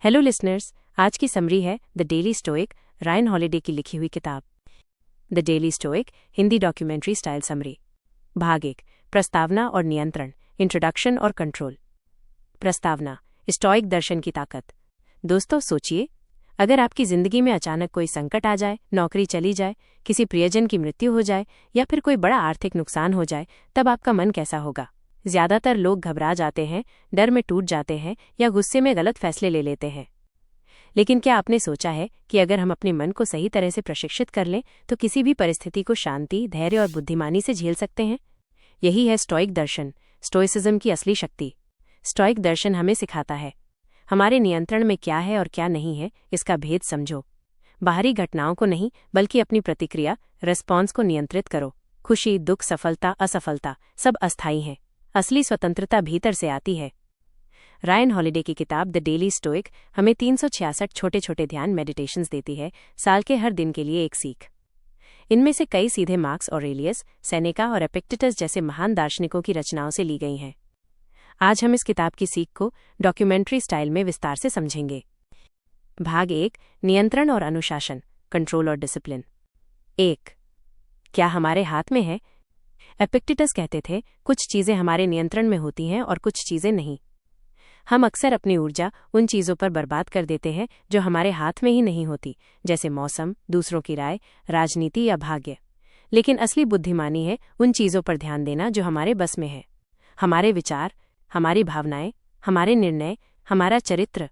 Hello listeners, आज की summary है the daily stoic, Ryan holiday की लिखी हुई किताब। The daily stoic Hindi documentary style summary. भाग 1, प्रस्तावना और नियंत्रण, इंट्रोडक्शन और कंट्रोल। प्रस्तावना, स्टोइक दर्शन की ताकत। दोस्तों सोचिए, अगर आपकी जिंदगी में अचानक कोई संकट आ जाए, नौकरी चली जाए, किसी प्रियजन की मृत्यु हो जाए या फिर कोई बड़ा आर्थिक नुकसान हो जाए, तब आपका मन कैसा होगा? ज्यादातर लोग घबरा जाते हैं, डर में टूट जाते हैं या गुस्से में गलत फैसले ले लेते हैं। लेकिन क्या आपने सोचा है कि अगर हम अपने मन को सही तरह से प्रशिक्षित कर लें तो किसी भी परिस्थिति को शांति, धैर्य और बुद्धिमानी से झेल सकते हैं? यही है स्टोइक दर्शन, स्टोइसिज्म की असली शक्ति। स्टोइक दर्शन हमें सिखाता है हमारे नियंत्रण में क्या है और क्या नहीं है, इसका भेद समझो। बाहरी घटनाओं को नहीं, बल्कि अपनी प्रतिक्रिया, रिस्पॉन्स को नियंत्रित करो। खुशी, दुख, सफलता, असफलता सब अस्थायी हैं। असली स्वतंत्रता भीतर से आती है। रायन हॉलिडे की किताब द डेली स्टोइक हमें 366 छोटे छोटे ध्यान मेडिटेशंस देती है, साल के हर दिन के लिए एक सीख। इनमें से कई सीधे मार्क्स ऑरेलियस, सेनेका और एपिक्टेटस जैसे महान दार्शनिकों की रचनाओं से ली गई हैं। आज हम इस किताब की सीख को डॉक्यूमेंट्री स्टाइल में विस्तार से समझेंगे। भाग 1, नियंत्रण और अनुशासन, कंट्रोल और डिसिप्लिन। 1, क्या हमारे हाथ में है? एपिक्टेटस कहते थे, कुछ चीजें हमारे नियंत्रण में होती हैं और कुछ चीजें नहीं। हम अक्सर अपनी ऊर्जा उन चीजों पर बर्बाद कर देते हैं जो हमारे हाथ में ही नहीं होती, जैसे मौसम, दूसरों की राय, राजनीति या भाग्य। लेकिन असली बुद्धिमानी है उन चीजों पर ध्यान देना जो हमारे बस में है। हमारे विचार, हमारी भावनाएं, हमारे निर्णय, हमारा चरित्र।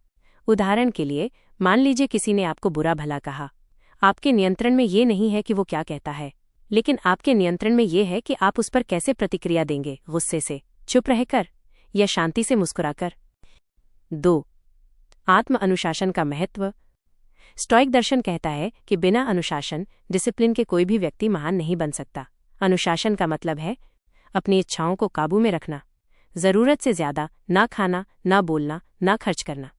उदाहरण के लिए, मान लीजिए किसी ने आपको बुरा भला कहा। आपके नियंत्रण में ये नहीं है कि वो क्या कहता है, लेकिन आपके नियंत्रण में ये है कि आप उस पर कैसे प्रतिक्रिया देंगे, गुस्से से, चुप रहकर या शांति से मुस्कुराकर। 2, आत्म अनुशासन का महत्व। स्टोइक दर्शन कहता है कि बिना अनुशासन, डिसिप्लिन के कोई भी व्यक्ति महान नहीं बन सकता। अनुशासन का मतलब है अपनी इच्छाओं को काबू में रखना, जरूरत से ज्यादा ना खाना, ना बोलना, ना खर्च करना,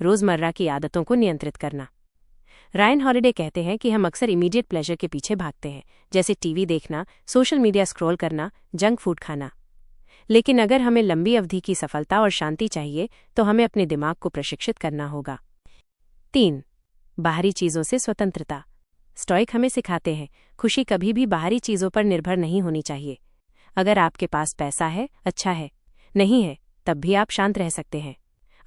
रोजमर्रा की आदतों को नियंत्रित करना। रायन हॉलिडे कहते हैं कि हम अक्सर इमीडिएट प्लेजर के पीछे भागते हैं, जैसे टीवी देखना, सोशल मीडिया स्क्रॉल करना, जंक फूड खाना। लेकिन अगर हमें लंबी अवधि की सफलता और शांति चाहिए तो हमें अपने दिमाग को प्रशिक्षित करना होगा। 3, बाहरी चीजों से स्वतंत्रता। स्टोइक हमें सिखाते हैं खुशी कभी भी बाहरी चीजों पर निर्भर नहीं होनी चाहिए। अगर आपके पास पैसा है, अच्छा है, नहीं है, तब भी आप शांत रह सकते हैं।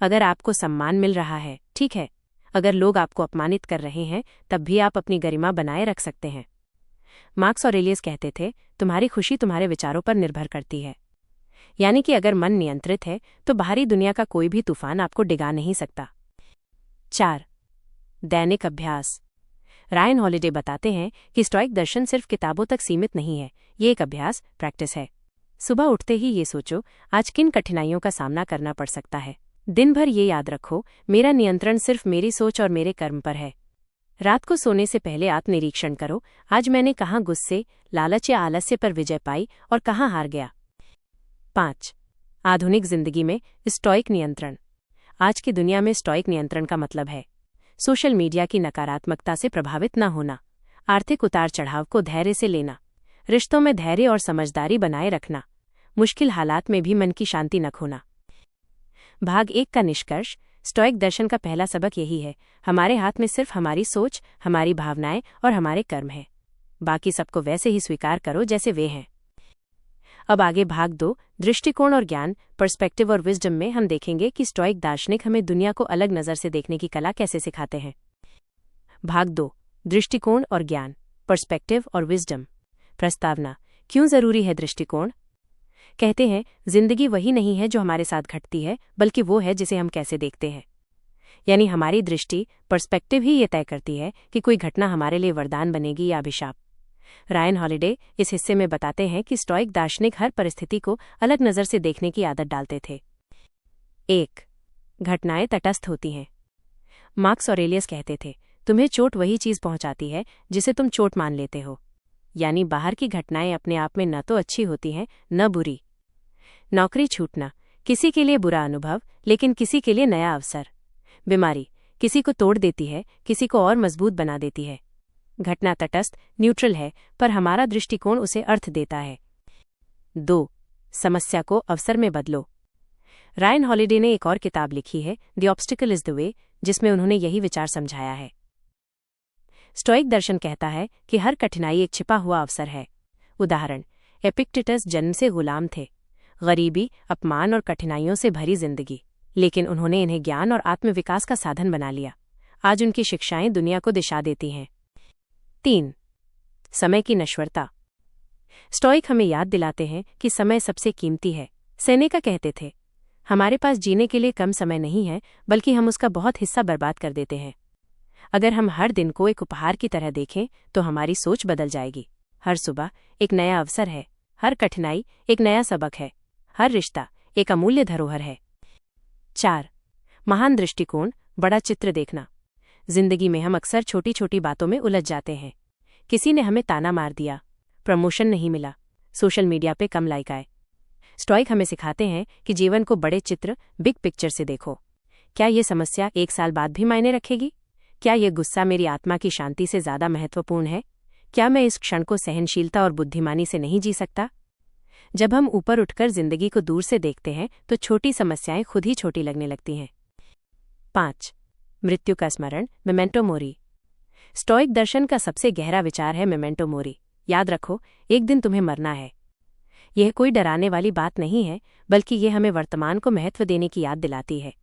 अगर आपको सम्मान मिल रहा है, ठीक है, अगर लोग आपको अपमानित कर रहे हैं, तब भी आप अपनी गरिमा बनाए रख सकते हैं। मार्क्स ऑरेलियस कहते थे, तुम्हारी खुशी तुम्हारे विचारों पर निर्भर करती है। यानी कि अगर मन नियंत्रित है तो बाहरी दुनिया का कोई भी तूफान आपको डिगा नहीं सकता। 4, दैनिक अभ्यास। रायन हॉलिडे बताते हैं कि स्टोइक दर्शन सिर्फ किताबों तक सीमित नहीं है, ये एक अभ्यास, प्रैक्टिस है। सुबह उठते ही ये सोचो, आज किन कठिनाइयों का सामना करना पड़ सकता है। दिन भर ये याद रखो, मेरा नियंत्रण सिर्फ मेरी सोच और मेरे कर्म पर है। रात को सोने से पहले आत्मनिरीक्षण करो, आज मैंने कहाँ गुस्से, लालच या आलस्य पर विजय पाई और कहाँ हार गया। 5, आधुनिक जिंदगी में स्टोइक नियंत्रण। आज की दुनिया में स्टोइक नियंत्रण का मतलब है सोशल मीडिया की नकारात्मकता से प्रभावित न होना, आर्थिक उतार चढ़ाव को धैर्य से लेना, रिश्तों में धैर्य और समझदारी बनाए रखना, मुश्किल हालात में भी मन की शांति न खोना। भाग 1 का निष्कर्ष। स्टोइक दर्शन का पहला सबक यही है, हमारे हाथ में सिर्फ हमारी सोच, हमारी भावनाएं और हमारे कर्म हैं। बाकी सबको वैसे ही स्वीकार करो जैसे वे हैं। अब आगे भाग 2, दृष्टिकोण और ज्ञान, पर्सपेक्टिव और विजडम में हम देखेंगे कि स्टोइक दार्शनिक हमें दुनिया को अलग नजर से देखने की कला कैसे सिखाते हैं। भाग 2, दृष्टिकोण और ज्ञान, पर्सपेक्टिव और विजडम। प्रस्तावना, क्यों जरूरी है दृष्टिकोण? कहते हैं, जिंदगी वही नहीं है जो हमारे साथ घटती है, बल्कि वो है जिसे हम कैसे देखते हैं। यानी हमारी दृष्टि, पर्सपेक्टिव ही ये तय करती है कि कोई घटना हमारे लिए वरदान बनेगी या अभिशाप। रायन हॉलिडे इस हिस्से में बताते हैं कि स्टोइक दार्शनिक हर परिस्थिति को अलग नजर से देखने की आदत डालते थे। 1, घटनाएं तटस्थ होती हैं। मार्क्स ऑरेलियस कहते थे, तुम्हें चोट वही चीज पहुंचाती है जिसे तुम चोट मान लेते हो। यानी बाहर की घटनाएं अपने आप में न तो अच्छी होती हैं, न बुरी। नौकरी छूटना, किसी के लिए बुरा अनुभव, लेकिन किसी के लिए नया अवसर। बीमारी, किसी को तोड़ देती है, किसी को और मजबूत बना देती है। घटना तटस्थ, न्यूट्रल है, पर हमारा दृष्टिकोण उसे अर्थ देता है। 2, समस्या को अवसर में बदलो। रायन हॉलिडे ने एक और किताब लिखी है, the obstacle is the way, जिसमें उन्होंने यही विचार समझाया है। स्टोइक दर्शन कहता है कि हर कठिनाई एक छिपा हुआ अवसर है। उदाहरण, एपिक्टेटस जन्म से गुलाम थे, गरीबी, अपमान और कठिनाइयों से भरी जिंदगी, लेकिन उन्होंने इन्हें ज्ञान और आत्मविकास का साधन बना लिया। आज उनकी शिक्षाएं दुनिया को दिशा देती हैं। 3. समय की नश्वरता। स्टोइक हमें याद दिलाते हैं कि समय सबसे कीमती है। सेनेका कहते थे, हमारे पास जीने के लिए कम समय नहीं है, बल्कि हम उसका बहुत हिस्सा बर्बाद कर देते हैं। अगर हम हर दिन को एक उपहार की तरह देखें तो हमारी सोच बदल जाएगी। हर सुबह एक नया अवसर है, हर कठिनाई एक नया सबक है, हर रिश्ता एक अमूल्य धरोहर है। 4. महान दृष्टिकोण, बड़ा चित्र देखना। जिंदगी में हम अक्सर छोटी छोटी बातों में उलझ जाते हैं। किसी ने हमें ताना मार दिया, प्रमोशन नहीं मिला, सोशल मीडिया पे कम लाइक आए। स्टोइक हमें सिखाते हैं कि जीवन को बड़े चित्र, बिग पिक्चर से देखो। क्या ये समस्या 1 साल बाद भी मायने रखेगी? क्या ये गुस्सा मेरी आत्मा की शांति से ज्यादा महत्वपूर्ण है? क्या मैं इस क्षण को सहनशीलता और बुद्धिमानी से नहीं जी सकता? जब हम ऊपर उठकर जिंदगी को दूर से देखते हैं तो छोटी समस्याएं खुद ही छोटी लगने लगती हैं। 5. मृत्यु का स्मरण, मेमेंटो मोरी। स्टोइक दर्शन का सबसे गहरा विचार है मेमेंटो मोरी। याद रखो, एक दिन तुम्हें मरना है। यह कोई डराने वाली बात नहीं है, बल्कि यह हमें वर्तमान को महत्व देने की याद दिलाती है।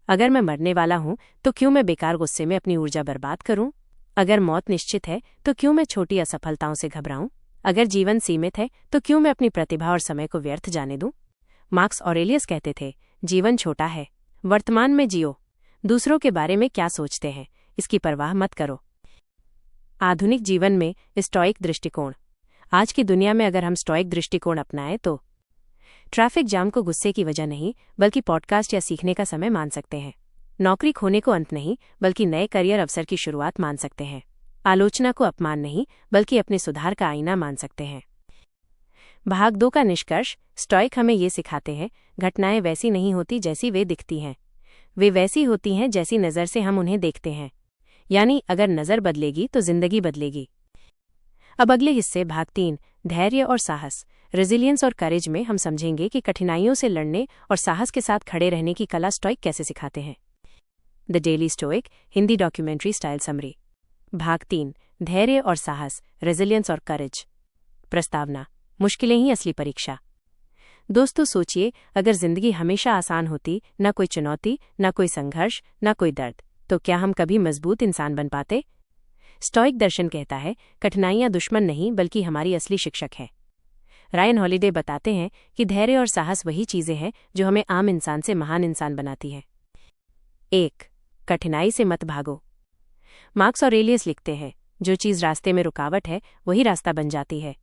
अगर मैं मरने वाला हूं तो क्यों मैं बेकार गुस्से में अपनी ऊर्जा बर्बाद करूं? अगर मौत निश्चित है तो क्यों मैं छोटी असफलताओं से घबराऊं? अगर जीवन सीमित है तो क्यों मैं अपनी प्रतिभा और समय को व्यर्थ जाने दूं? मार्कस ऑरेलियस कहते थे, जीवन छोटा है, वर्तमान में जियो। दूसरों के बारे में क्या सोचते हैं, इसकी परवाह मत करो। आधुनिक जीवन में स्टोइक दृष्टिकोण। आज की दुनिया में अगर हम स्टोइक दृष्टिकोण अपनाएं तो ट्रैफिक जाम को गुस्से की वजह नहीं, बल्कि पॉडकास्ट या सीखने का समय मान सकते हैं। नौकरी खोने को अंत नहीं, बल्कि नए करियर अवसर की शुरुआत मान सकते हैं। आलोचना को अपमान नहीं, बल्कि अपने सुधार का आईना मान सकते हैं। भाग 2 का निष्कर्ष। स्टोइक हमें ये सिखाते हैं, घटनाएं वैसी नहीं होती जैसी वे दिखती हैं, वे वैसी होती हैं जैसी नज़र से हम उन्हें देखते हैं। यानी अगर नज़र बदलेगी तो जिंदगी बदलेगी। अब अगले हिस्से भाग 3, धैर्य और साहस, रेजिलियंस और करेज में हम समझेंगे कि कठिनाइयों से लड़ने और साहस के साथ खड़े रहने की कला स्टोइक कैसे सिखाते हैं। The daily stoic, Hindi documentary style summary. भाग 3, धैर्य और साहस, रेजिलियंस और करेज। प्रस्तावना, मुश्किलें ही असली परीक्षा। दोस्तों सोचिए, अगर जिंदगी हमेशा आसान होती, ना कोई चुनौती, ना कोई संघर्ष, ना कोई दर्द, तो क्या हम कभी मजबूत इंसान बन पाते? स्टोइक दर्शन कहता है, कठिनाइयां दुश्मन नहीं बल्कि हमारी असली शिक्षक है। रायन हॉलिडे बताते हैं कि धैर्य और साहस वही चीजें हैं जो हमें आम इंसान से महान इंसान बनाती हैं। 1. कठिनाई से मत भागो। मार्कस ऑरेलियस लिखते हैं, जो चीज रास्ते में रुकावट है वही रास्ता बन जाती है।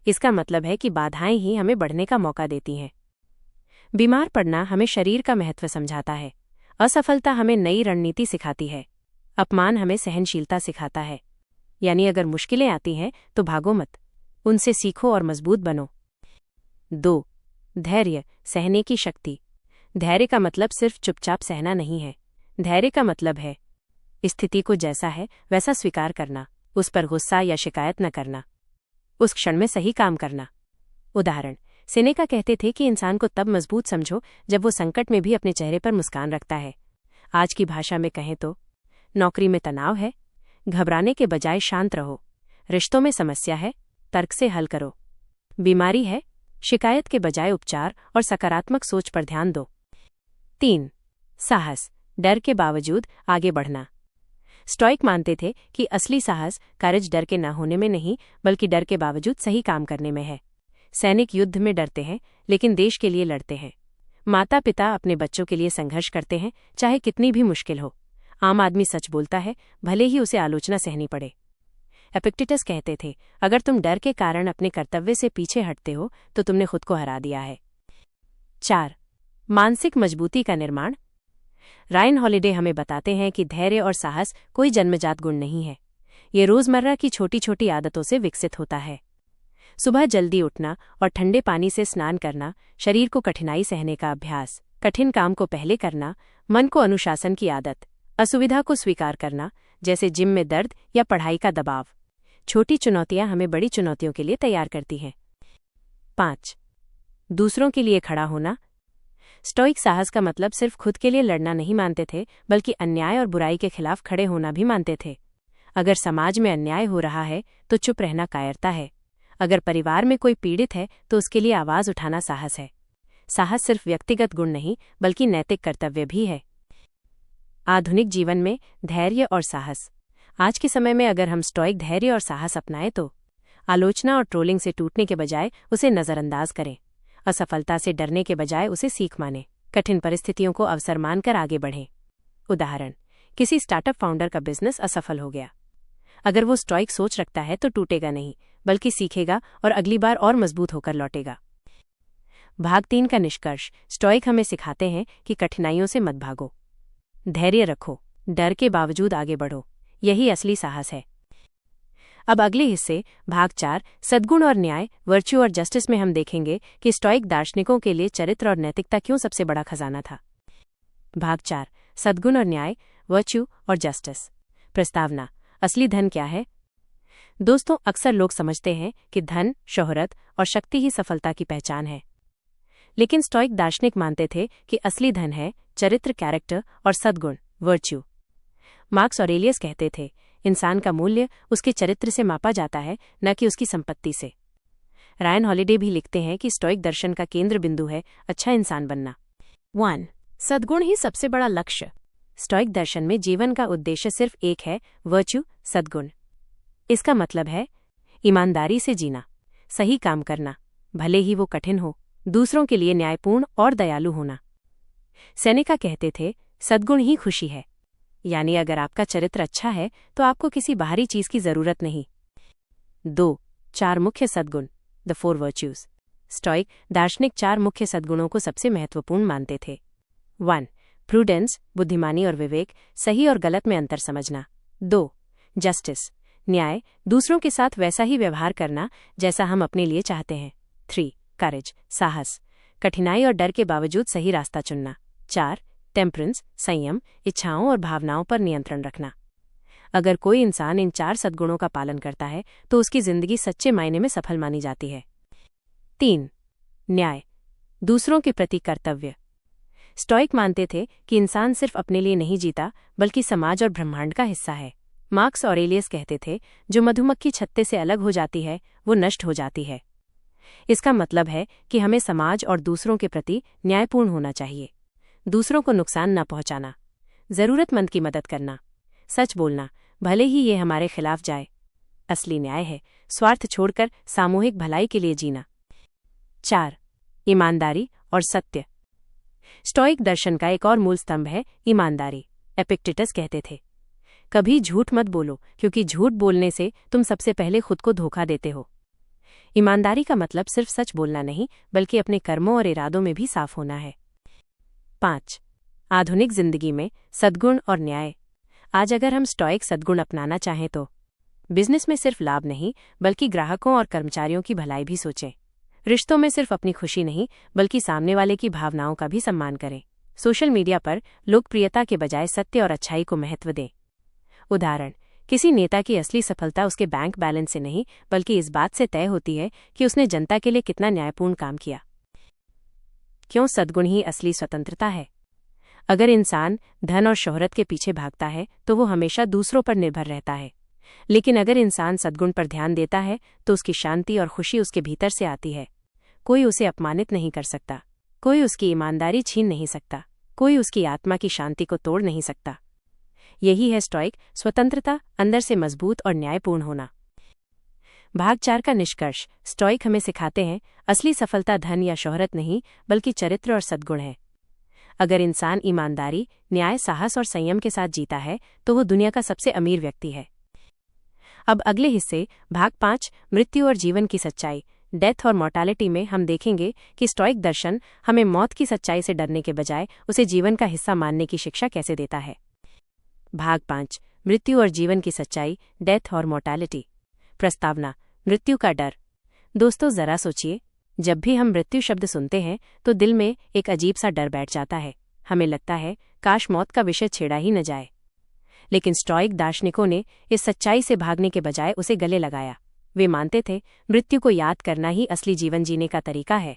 इसका मतलब है कि बाधाएं ही हमें बढ़ने का मौका देती हैं। बीमार पड़ना हमें शरीर का महत्व समझाता है। असफलता हमें नई रणनीति सिखाती है। अपमान हमें सहनशीलता सिखाता है। यानी अगर मुश्किलें आती हैं तो भागो मत, उनसे सीखो और मजबूत बनो। 2. धैर्य, सहने की शक्ति। धैर्य का मतलब सिर्फ चुपचाप सहना नहीं है। धैर्य का मतलब है स्थिति को जैसा है वैसा स्वीकार करना, उस पर गुस्सा या शिकायत न करना, उस क्षण में सही काम करना। उदाहरण, सेनेका कहते थे कि इंसान को तब मजबूत समझो जब वो संकट में भी अपने चेहरे पर मुस्कान रखता है। आज की भाषा में कहें तो, नौकरी में तनाव है, घबराने के बजाय शांत रहो। रिश्तों में समस्या है, तर्क से हल करो। बीमारी है, शिकायत के बजाय उपचार और सकारात्मक सोच पर ध्यान दो। 3. साहस, डर के बावजूद आगे बढ़ना। स्टोइक मानते थे कि असली साहस करेज डर के न होने में नहीं, बल्कि डर के बावजूद सही काम करने में है। सैनिक युद्ध में डरते हैं, लेकिन देश के लिए लड़ते हैं। माता पिता अपने बच्चों के लिए संघर्ष करते हैं, चाहे कितनी भी मुश्किल हो। आम आदमी सच बोलता है, भले ही उसे आलोचना सहनी पड़े। एपिक्टेटस कहते थे, अगर तुम डर के कारण अपने कर्तव्य से पीछे हटते हो तो तुमने खुद को हरा दिया है। 4. मानसिक मजबूती का निर्माण। रायन हॉलिडे हमें बताते हैं कि धैर्य और साहस कोई जन्मजात गुण नहीं है, ये रोजमर्रा की छोटी छोटी आदतों से विकसित होता है। सुबह जल्दी उठना और ठंडे पानी से स्नान करना, शरीर को कठिनाई सहने का अभ्यास, कठिन काम को पहले करना, मन को अनुशासन की आदत, असुविधा को स्वीकार करना, जैसे जिम में दर्द या पढ़ाई का दबाव। छोटी चुनौतियां हमें बड़ी चुनौतियों के लिए तैयार करती हैं। 5. दूसरों के लिए खड़ा होना। स्टोइक साहस का मतलब सिर्फ खुद के लिए लड़ना नहीं मानते थे, बल्कि अन्याय और बुराई के खिलाफ खड़े होना भी मानते थे। अगर समाज में अन्याय हो रहा है तो चुप रहना कायरता है। अगर परिवार में कोई पीड़ित है तो उसके लिए आवाज उठाना साहस है। साहस सिर्फ व्यक्तिगत गुण नहीं, बल्कि नैतिक कर्तव्य भी है। आधुनिक जीवन में धैर्य और साहस। आज के समय में अगर हम स्टोइक धैर्य और साहस अपनाएं तो आलोचना और ट्रोलिंग से टूटने के बजाय उसे नजरअंदाज करें, असफलता से डरने के बजाय उसे सीख मानें, कठिन परिस्थितियों को अवसर मानकर आगे बढ़ें। उदाहरण, किसी स्टार्टअप फाउंडर का बिजनेस असफल हो गया। अगर वो स्टोइक सोच रखता है तो टूटेगा नहीं, बल्कि सीखेगा और अगली बार और मजबूत होकर लौटेगा। भाग 3 का निष्कर्ष। स्टोइक हमें सिखाते हैं कि कठिनाइयों से मत भागो, धैर्य रखो, डर के बावजूद आगे बढ़ो, यही असली साहस है। अब अगले हिस्से भाग 4 सद्गुण और न्याय, वर्च्यू और जस्टिस में हम देखेंगे कि स्टोइक दार्शनिकों के लिए चरित्र और नैतिकता क्यों सबसे बड़ा खजाना था। भाग 4 सद्गुण और न्याय, वर्च्यू और जस्टिस। प्रस्तावना, असली धन क्या है? दोस्तों, अक्सर लोग समझते हैं कि धन, शोहरत और शक्ति ही सफलता की पहचान है। लेकिन स्टोइक दार्शनिक मानते थे कि असली धन है चरित्र, कैरेक्टर और सद्गुण, वर्च्यू। मार्क्स ऑरेलियस कहते थे, इंसान का मूल्य उसके चरित्र से मापा जाता है, न कि उसकी संपत्ति से। रायन हॉलिडे भी लिखते हैं कि स्टोइक दर्शन का केंद्र बिंदु है अच्छा इंसान बनना। 1. सद्गुण ही सबसे बड़ा लक्ष्य। स्टोइक दर्शन में जीवन का उद्देश्य सिर्फ एक है, वर्च्यू, सद्गुण। इसका मतलब है ईमानदारी से जीना, सही काम करना, भले ही वो कठिन हो, दूसरों के लिए न्यायपूर्ण और दयालु होना। सेनेका कहते थे, सद्गुण ही खुशी है। यानी अगर आपका चरित्र अच्छा है तो आपको किसी बाहरी चीज की जरूरत नहीं। 2. 4 मुख्य सद्गुण, द 4 वर्च्यूज। स्टोइक दार्शनिक 4 मुख्य सद्गुणों को सबसे महत्वपूर्ण मानते थे। 1. प्रूडेंस, बुद्धिमानी और विवेक, सही और गलत में अंतर समझना। 2. जस्टिस, न्याय, दूसरों के साथ वैसा ही व्यवहार करना जैसा हम अपने लिए चाहते हैं। 3. करेज, साहस, कठिनाई और डर के बावजूद सही रास्ता चुनना। 4. टेम्परेंस, संयम, इच्छाओं और भावनाओं पर नियंत्रण रखना। अगर कोई इंसान इन 4 सद्गुणों का पालन करता है तो उसकी जिंदगी सच्चे मायने में सफल मानी जाती है। 3. न्याय, दूसरों के प्रति कर्तव्य। स्टोइक मानते थे कि इंसान सिर्फ अपने लिए नहीं जीता, बल्कि समाज और ब्रह्मांड का हिस्सा है। मार्क्स ऑरेलियस कहते थे, जो मधुमक्खी छत्ते से अलग हो जाती है वो नष्ट हो जाती है। इसका मतलब है कि हमें समाज और दूसरों के प्रति न्यायपूर्ण होना चाहिए। दूसरों को नुकसान न पहुंचाना, जरूरतमंद की मदद करना, सच बोलना, भले ही ये हमारे खिलाफ जाए। असली न्याय है स्वार्थ छोड़कर सामूहिक भलाई के लिए जीना। 4. ईमानदारी और सत्य। स्टोइक दर्शन का एक और मूल स्तंभ है ईमानदारी। एपिक्टेटस कहते थे, कभी झूठ मत बोलो, क्योंकि झूठ बोलने से तुम सबसे पहले खुद को धोखा देते हो। ईमानदारी का मतलब सिर्फ सच बोलना नहीं, बल्कि अपने कर्मों और इरादों में भी साफ होना है। 5. आधुनिक जिंदगी में सद्गुण और न्याय। आज अगर हम स्टोइक सद्गुण अपनाना चाहें तो बिजनेस में सिर्फ लाभ नहीं, बल्कि ग्राहकों और कर्मचारियों की भलाई भी सोचें। रिश्तों में सिर्फ अपनी खुशी नहीं, बल्कि सामने वाले की भावनाओं का भी सम्मान करें। सोशल मीडिया पर लोकप्रियता के बजाय सत्य और अच्छाई को महत्व दें। उदाहरण, किसी नेता की असली सफलता उसके बैंक बैलेंस से नहीं, बल्कि इस बात से तय होती है कि उसने जनता के लिए कितना न्यायपूर्ण काम किया। क्यों सद्गुण ही असली स्वतंत्रता है? अगर इंसान धन और शोहरत के पीछे भागता है तो वो हमेशा दूसरों पर निर्भर रहता है। लेकिन अगर इंसान सद्गुण पर ध्यान देता है तो उसकी शांति और खुशी उसके भीतर से आती है। कोई उसे अपमानित नहीं कर सकता, कोई उसकी ईमानदारी छीन नहीं सकता, कोई उसकी आत्मा की शांति को तोड़ नहीं सकता। यही है स्टोइक स्वतंत्रता, अंदर से मजबूत और न्यायपूर्ण होना। भाग 4 का निष्कर्ष। स्टोइक हमें सिखाते हैं, असली सफलता धन या शोहरत नहीं, बल्कि चरित्र और सद्गुण है। अगर इंसान ईमानदारी, न्याय, साहस और संयम के साथ जीता है तो वो दुनिया का सबसे अमीर व्यक्ति है। अब अगले हिस्से भाग 5 मृत्यु और जीवन की सच्चाई, डेथ और मॉर्टैलिटी में हम देखेंगे कि स्टोइक दर्शन हमें मौत की सच्चाई से डरने के बजाय उसे जीवन का हिस्सा मानने की शिक्षा कैसे देता है। भाग 5 मृत्यु और जीवन की सच्चाई, डेथ और मॉर्टैलिटी। प्रस्तावना, मृत्यु का डर। दोस्तों, जरा सोचिए, जब भी हम मृत्यु शब्द सुनते हैं तो दिल में एक अजीब सा डर बैठ जाता है। हमें लगता है काश मौत का विषय छेड़ा ही न जाए। लेकिन स्टोइक दार्शनिकों ने इस सच्चाई से भागने के बजाय उसे गले लगाया। वे मानते थे मृत्यु को याद करना ही असली जीवन जीने का तरीका है।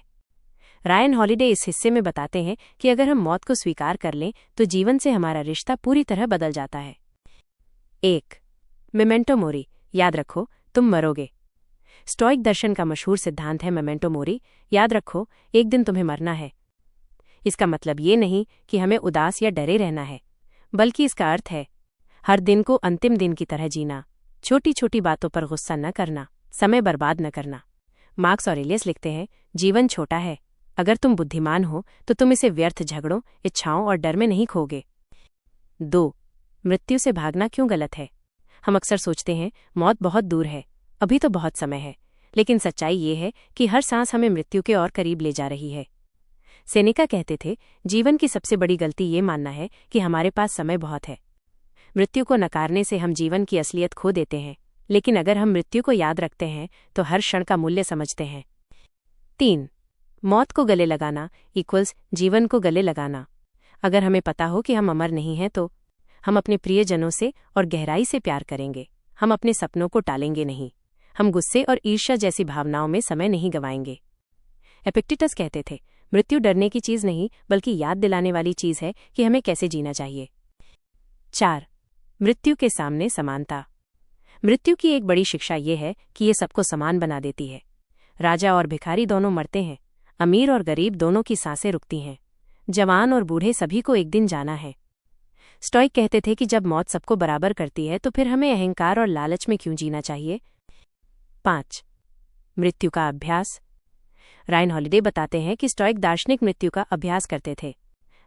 रायन हॉलिडे इस हिस्से में बताते हैं कि अगर हम मौत को स्वीकार कर लें तो जीवन से हमारा रिश्ता पूरी तरह बदल जाता है। 1. मेमेंटो मोरी, याद रखो तुम मरोगे। स्टोइक दर्शन का मशहूर सिद्धांत है मेमेंटो मोरी, याद रखो एक दिन तुम्हें मरना है। इसका मतलब ये नहीं कि हमें उदास या डरे रहना है, बल्कि इसका अर्थ है हर दिन को अंतिम दिन की तरह जीना, छोटी छोटी बातों पर गुस्सा न करना, समय बर्बाद न करना। मार्क्स ऑरेलियस लिखते हैं, जीवन छोटा है, अगर तुम बुद्धिमान हो तो तुम इसे व्यर्थ झगड़ों, इच्छाओं और डर में नहीं खोगे। 2. मृत्यु से भागना क्यों गलत है। हम अक्सर सोचते हैं मौत बहुत दूर है, अभी तो बहुत समय है, लेकिन सच्चाई ये है कि हर सांस हमें मृत्यु के और करीब ले जा रही है। सेनेका कहते थे, जीवन की सबसे बड़ी गलती ये मानना है कि हमारे पास समय बहुत है। मृत्यु को नकारने से हम जीवन की असलियत खो देते हैं, लेकिन अगर हम मृत्यु को याद रखते हैं तो हर क्षण का मूल्य समझते हैं। 3. मौत को गले लगाना इक्वल्स जीवन को गले लगाना। अगर हमें पता हो कि हम अमर नहीं हैं तो हम अपने प्रियजनों से और गहराई से प्यार करेंगे। हम अपने सपनों को टालेंगे नहीं। हम गुस्से और ईर्ष्या जैसी भावनाओं में समय नहीं गंवाएंगे। एपिक्टेटस कहते थे, मृत्यु डरने की चीज नहीं बल्कि याद दिलाने वाली चीज है कि हमें कैसे जीना चाहिए। 4. मृत्यु के सामने समानता। मृत्यु की एक बड़ी शिक्षा ये है कि ये सबको समान बना देती है। राजा और भिखारी दोनों मरते हैं, अमीर और गरीब दोनों की सांसें रुकती हैं, जवान और बूढ़े सभी को एक दिन जाना है। स्टोइक कहते थे कि जब मौत सबको बराबर करती है तो फिर हमें अहंकार और लालच में क्यों जीना चाहिए। 5. मृत्यु का अभ्यास। रायन हॉलिडे बताते हैं कि स्टोइक दार्शनिक मृत्यु का अभ्यास करते थे।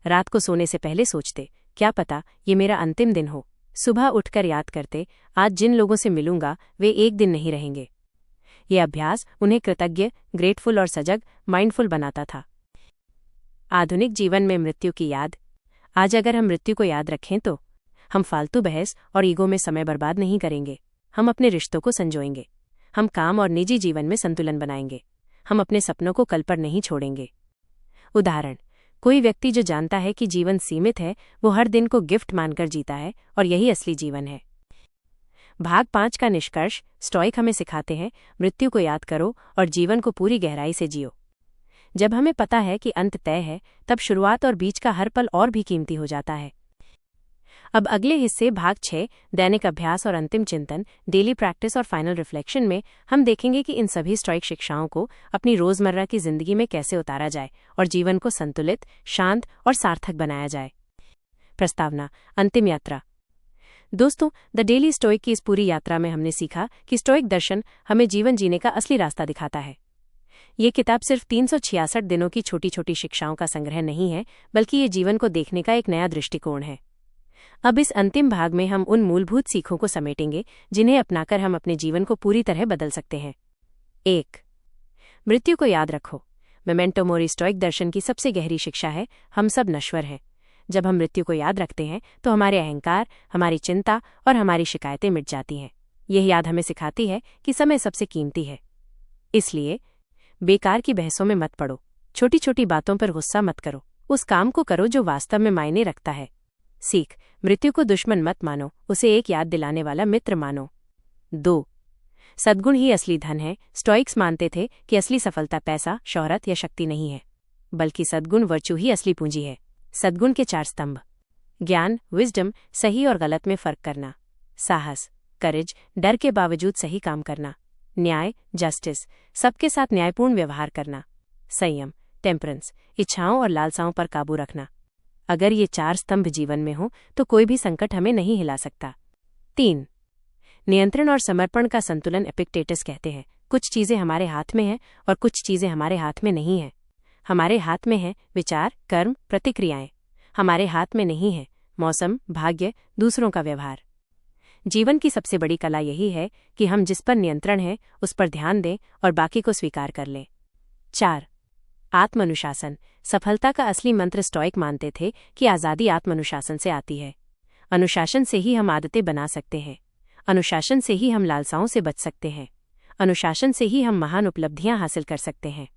रात को सोने से पहले सोचते, क्या पता ये मेरा अंतिम दिन हो। सुबह उठकर याद करते, आज जिन लोगों से मिलूंगा वे एक दिन नहीं रहेंगे। ये अभ्यास उन्हें कृतज्ञ, ग्रेटफुल और सजग, माइंडफुल बनाता था। आधुनिक जीवन में मृत्यु की याद। आज अगर हम मृत्यु को याद रखें तो हम फालतू बहस और ईगो में समय बर्बाद नहीं करेंगे। हम अपने रिश्तों को संजोएंगे। हम काम और निजी जीवन में संतुलन बनाएंगे। हम अपने सपनों को कल पर नहीं छोड़ेंगे। उदाहरण, कोई व्यक्ति जो जानता है कि जीवन सीमित है वो हर दिन को गिफ्ट मानकर जीता है और यही असली जीवन है। भाग 5 का निष्कर्ष। स्टोइक हमें सिखाते हैं, मृत्यु को याद करो और जीवन को पूरी गहराई से जियो। जब हमें पता है कि अंत तय है तब शुरुआत और बीच का हर पल और भी कीमती हो जाता है। अब अगले हिस्से भाग 6 दैनिक अभ्यास और अंतिम चिंतन, डेली प्रैक्टिस और फाइनल रिफ्लेक्शन में हम देखेंगे कि इन सभी स्टोइक शिक्षाओं को अपनी रोजमर्रा की जिंदगी में कैसे उतारा जाए और जीवन को संतुलित, शांत और सार्थक बनाया जाए। प्रस्तावना, अंतिम यात्रा। दोस्तों, द डेली स्टोइक की इस पूरी यात्रा में हमने सीखा कि स्टोइक दर्शन हमें जीवन जीने का असली रास्ता दिखाता है। ये किताब सिर्फ 366 दिनों की छोटी छोटी शिक्षाओं का संग्रह नहीं है, बल्कि ये जीवन को देखने का एक नया दृष्टिकोण है। अब इस अंतिम भाग में हम उन मूलभूत सीखों को समेटेंगे जिन्हें अपनाकर हम अपने जीवन को पूरी तरह बदल सकते हैं। 1. मृत्यु को याद रखो। मेमेंटो मोरी स्टोइक दर्शन की सबसे गहरी शिक्षा है, हम सब नश्वर हैं। जब हम मृत्यु को याद रखते हैं तो हमारे अहंकार, हमारी चिंता और हमारी शिकायतें मिट जाती हैं। यह याद हमें सिखाती है कि समय सबसे कीमती है। इसलिए बेकार की बहसों में मत पड़ो, छोटी छोटी बातों पर गुस्सा मत करो, उस काम को करो जो वास्तव में मायने रखता है। सीख, मृत्यु को दुश्मन मत मानो, उसे एक याद दिलाने वाला मित्र मानो। 2. सद्गुण ही असली धन है। स्टोइक्स मानते थे कि असली सफलता पैसा, शोहरत या शक्ति नहीं है, बल्कि सद्गुण वर्चू ही असली पूंजी है। सद्गुण के 4 स्तंभ: ज्ञान, विजडम, सही और गलत में फर्क करना; साहस, करेज, डर के बावजूद सही काम करना; न्याय, जस्टिस, सबके साथ न्यायपूर्ण व्यवहार करना; संयम, टेम्परेंस, इच्छाओं और लालसाओं पर काबू रखना। अगर ये 4 स्तंभ जीवन में हो तो कोई भी संकट हमें नहीं हिला सकता। 3. नियंत्रण और समर्पण का संतुलन। एपिक्टेटस कहते हैं, कुछ चीजें हमारे हाथ में हैं और कुछ चीजें हमारे हाथ में नहीं हैं। हमारे हाथ में है विचार, कर्म, प्रतिक्रियाएं। हमारे हाथ में नहीं है मौसम, भाग्य, दूसरों का व्यवहार। जीवन की सबसे बड़ी कला यही है कि हम जिस पर नियंत्रण है उस पर ध्यान दें और बाकी को स्वीकार कर लें। 4. आत्मानुशासन। सफलता का असली मंत्र स्टोइक मानते थे कि आज़ादी आत्मानुशासन से आती है। अनुशासन से ही हम आदतें बना सकते हैं। अनुशासन से ही हम लालसाओं से बच सकते हैं। अनुशासन से ही हम महान उपलब्धियां हासिल कर सकते हैं।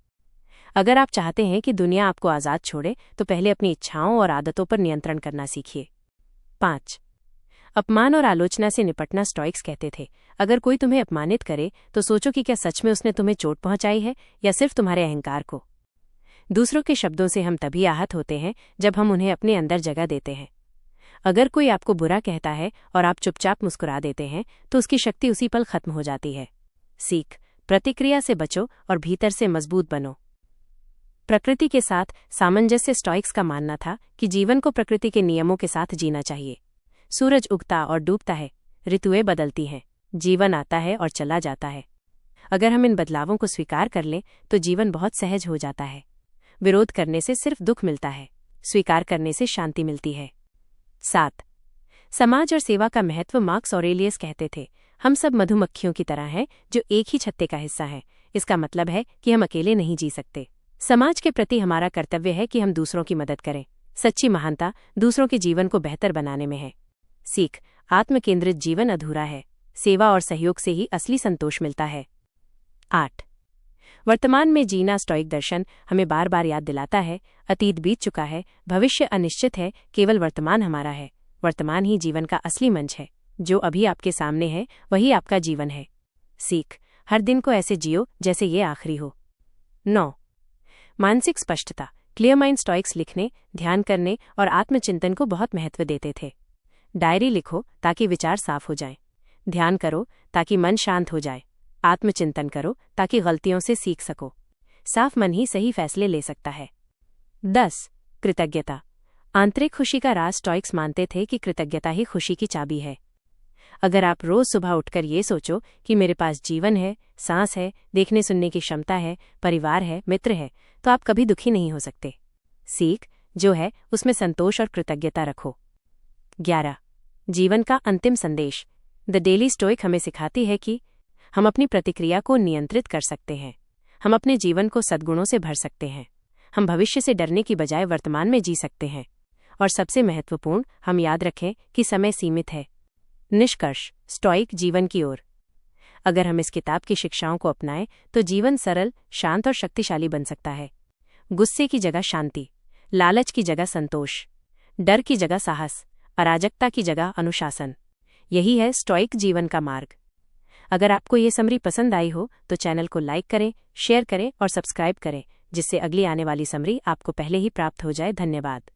अगर आप चाहते हैं कि दुनिया आपको आज़ाद छोड़े तो पहले अपनी इच्छाओं और आदतों पर नियंत्रण करना सीखिए। 5. अपमान और आलोचना से निपटना। स्टोइक्स कहते थे, अगर कोई तुम्हें अपमानित करे तो सोचो कि क्या सच में उसने तुम्हें चोट पहुंचाई है या सिर्फ तुम्हारे अहंकार को। दूसरों के शब्दों से हम तभी आहत होते हैं जब हम उन्हें अपने अंदर जगह देते हैं। अगर कोई आपको बुरा कहता है और आप चुपचाप मुस्कुरा देते हैं तो उसकी शक्ति उसी पल खत्म हो जाती है। सीख, प्रतिक्रिया से बचो और भीतर से मजबूत बनो। प्रकृति के साथ सामंजस्य। स्टोइक्स का मानना था कि जीवन को प्रकृति के नियमों के साथ जीना चाहिए। सूरज उगता और डूबता है, ऋतुएं बदलती हैं, जीवन आता है और चला जाता है। अगर हम इन बदलावों को स्वीकार कर लें तो जीवन बहुत सहज हो जाता है। विरोध करने से सिर्फ दुख मिलता है, स्वीकार करने से शांति मिलती है। 7. समाज और सेवा का महत्व। मार्कस ऑरेलियस कहते थे, हम सब मधुमक्खियों की तरह हैं जो एक ही छत्ते का हिस्सा हैं। इसका मतलब है कि हम अकेले नहीं जी सकते। समाज के प्रति हमारा कर्तव्य है कि हम दूसरों की मदद करें। सच्ची महानता दूसरों के जीवन को बेहतर बनाने में है। सीख, आत्मकेंद्रित जीवन अधूरा है, सेवा और सहयोग से ही असली संतोष मिलता है। 8. वर्तमान में जीना। स्टोइक दर्शन हमें बार बार याद दिलाता है, अतीत बीत चुका है, भविष्य अनिश्चित है, केवल वर्तमान हमारा है। वर्तमान ही जीवन का असली मंच है। जो अभी आपके सामने है वही आपका जीवन है। सीख, हर दिन को ऐसे जियो जैसे ये आखिरी हो। 9. मानसिक स्पष्टता। Clear mind. स्टोइक्स लिखने, ध्यान करने और आत्मचिंतन को बहुत महत्व देते थे। डायरी लिखो ताकि विचार साफ हो जाएं। ध्यान करो ताकि मन शांत हो जाए। आत्मचिंतन करो ताकि गलतियों से सीख सको। साफ मन ही सही फैसले ले सकता है। 10. कृतज्ञता। आंतरिक खुशी का राज। स्टोइक्स मानते थे कि कृतज्ञता ही खुशी की चाबी है। अगर आप रोज सुबह उठकर ये सोचो कि मेरे पास जीवन है, सांस है, देखने सुनने की क्षमता है, परिवार है, मित्र है, तो आप कभी दुखी नहीं हो सकते। सीख, जो है उसमें संतोष और कृतज्ञता रखो। 11. जीवन का अंतिम संदेश। द डेली स्टोइक हमें सिखाती है कि हम अपनी प्रतिक्रिया को नियंत्रित कर सकते हैं। हम अपने जीवन को सद्गुणों से भर सकते हैं। हम भविष्य से डरने की बजाय वर्तमान में जी सकते हैं। और सबसे महत्वपूर्ण, हम याद रखें कि समय सीमित है। निष्कर्ष, स्टोइक जीवन की ओर। अगर हम इस किताब की शिक्षाओं को अपनाएं तो जीवन सरल, शांत और शक्तिशाली बन सकता है। गुस्से की जगह शांति, लालच की जगह संतोष, डर की जगह साहस, अराजकता की जगह अनुशासन। यही है स्टोइक जीवन का मार्ग। अगर आपको ये समरी पसंद आई हो तो चैनल को लाइक करें, शेयर करें और सब्सक्राइब करें, जिससे अगली आने वाली समरी आपको पहले ही प्राप्त हो जाए। धन्यवाद।